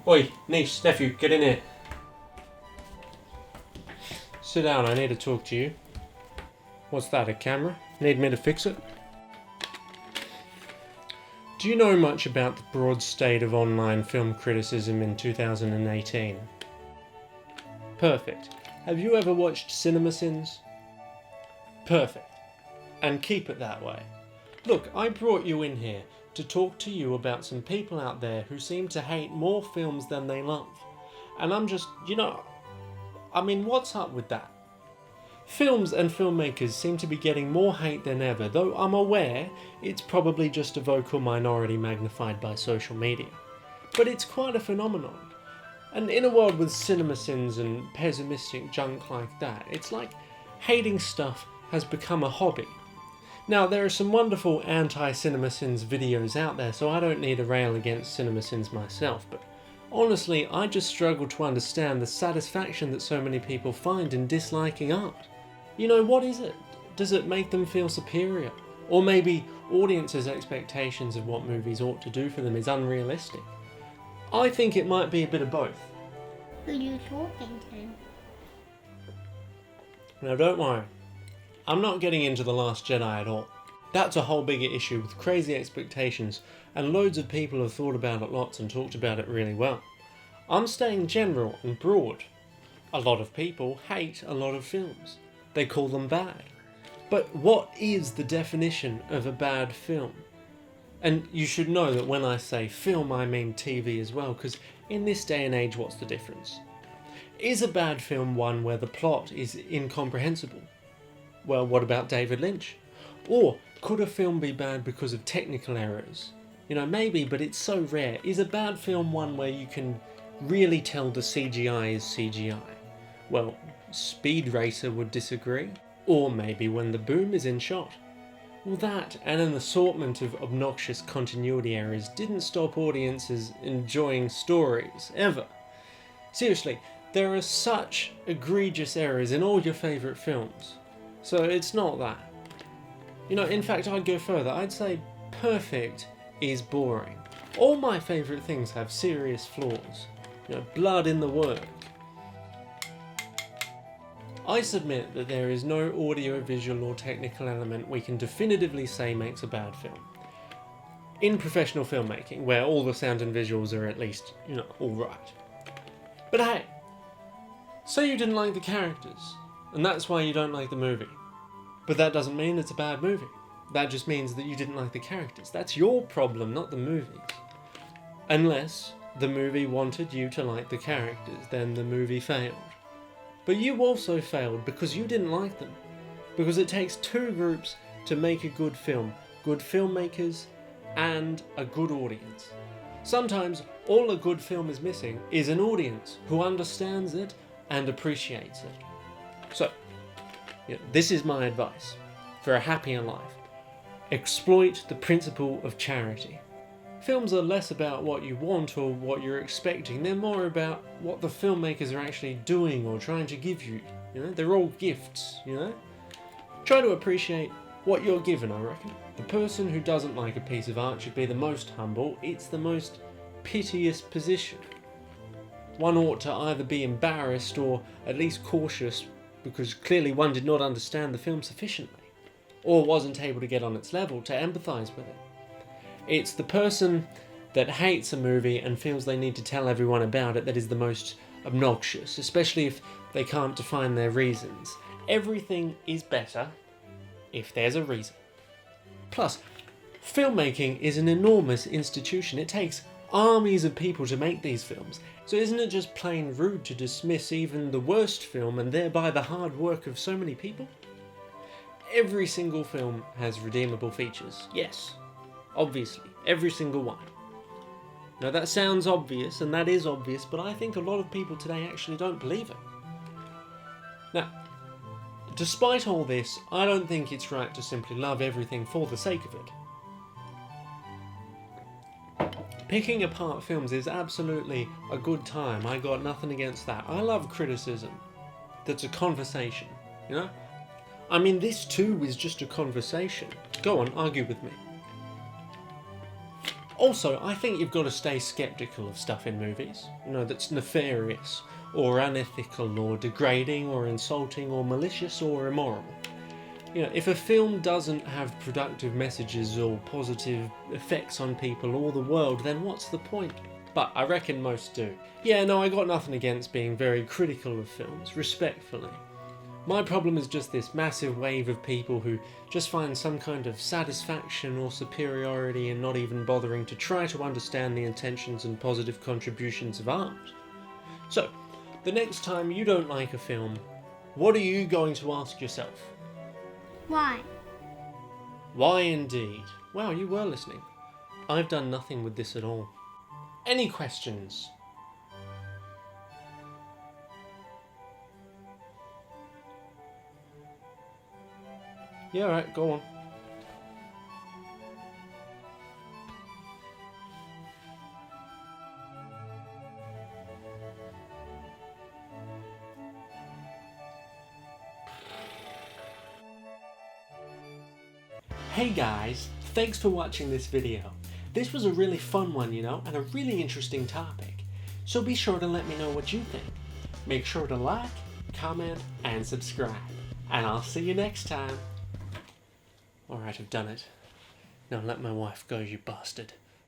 Oi, niece, nephew, get in here. Sit down, I need to talk to you. What's that, a camera? Need me to fix it? Do you know much about the broad state of online film criticism in 2018? Perfect. Have you ever watched CinemaSins? Perfect. And keep it that way. Look, I brought you in here to talk to you about some people out there who seem to hate more films than they love. And I'm just, what's up with that? Films and filmmakers seem to be getting more hate than ever, though I'm aware it's probably just a vocal minority magnified by social media. But it's quite a phenomenon. And in a world with CinemaSins and pessimistic junk like that, it's like hating stuff has become a hobby. Now, there are some wonderful anti-CinemaSins videos out there, so I don't need to rail against CinemaSins myself, but honestly, I just struggle to understand the satisfaction that so many people find in disliking art. What is it? Does it make them feel superior? Or maybe audiences' expectations of what movies ought to do for them is unrealistic? I think it might be a bit of both. Who are you talking to? Now don't worry, I'm not getting into The Last Jedi at all. That's a whole bigger issue with crazy expectations, and loads of people have thought about it lots and talked about it really well. I'm staying general and broad. A lot of people hate a lot of films. They call them bad. But what is the definition of a bad film? And you should know that when I say film, I mean TV as well, because in this day and age, what's the difference? Is a bad film one where the plot is incomprehensible? Well, what about David Lynch? Or could a film be bad because of technical errors? Maybe, but it's so rare. Is a bad film one where you can really tell the CGI is CGI? Well, Speed Racer would disagree. Or maybe When the Boom is in shot. Well, that and an assortment of obnoxious continuity errors didn't stop audiences enjoying stories, ever. Seriously, there are such egregious errors in all your favourite films. So it's not that. In fact, I'd go further. I'd say perfect is boring. All my favourite things have serious flaws. Blood in the work. I submit that there is no audio-visual or technical element we can definitively say makes a bad film. In professional filmmaking, where all the sound and visuals are at least, alright. But hey, say you didn't like the characters, and that's why you don't like the movie. But that doesn't mean it's a bad movie. That just means that you didn't like the characters. That's your problem, not the movie's. Unless the movie wanted you to like the characters, then the movie failed. But you also failed because you didn't like them. Because it takes two groups to make a good film. Good filmmakers and a good audience. Sometimes all a good film is missing is an audience who understands it and appreciates it. So, this is my advice for a happier life. Exploit the principle of charity. Films are less about what you want or what you're expecting. They're more about what the filmmakers are actually doing or trying to give you. They're all gifts, Try to appreciate what you're given, I reckon. The person who doesn't like a piece of art should be the most humble. It's the most piteous position. One ought to either be embarrassed or at least cautious because clearly one did not understand the film sufficiently or wasn't able to get on its level to empathise with it. It's the person that hates a movie and feels they need to tell everyone about it that is the most obnoxious, especially if they can't define their reasons. Everything is better if there's a reason. Plus, filmmaking is an enormous institution. It takes armies of people to make these films. So isn't it just plain rude to dismiss even the worst film and thereby the hard work of so many people? Every single film has redeemable features. Yes, obviously, every single one. Now that sounds obvious, and that is obvious, but I think a lot of people today actually don't believe it. Now, despite all this, I don't think it's right to simply love everything for the sake of it. Picking apart films is absolutely a good time. I got nothing against that. I love criticism. That's a conversation, This too is just a conversation. Go on, argue with me. Also, I think you've got to stay skeptical of stuff in movies, that's nefarious, or unethical, or degrading, or insulting, or malicious, or immoral. If a film doesn't have productive messages or positive effects on people or the world, then what's the point? But I reckon most do. Yeah, no, I got nothing against being very critical of films, respectfully. My problem is just this massive wave of people who just find some kind of satisfaction or superiority in not even bothering to try to understand the intentions and positive contributions of art. So, the next time you don't like a film, what are you going to ask yourself? Why? Why indeed? Wow, you were listening. I've done nothing with this at all. Any questions? Yeah, alright, go on. Hey guys, thanks for watching this video. This was a really fun one, and a really interesting topic. So be sure to let me know what you think. Make sure to like, comment, and subscribe. And I'll see you next time. Alright, I've done it. Now let my wife go, you bastard.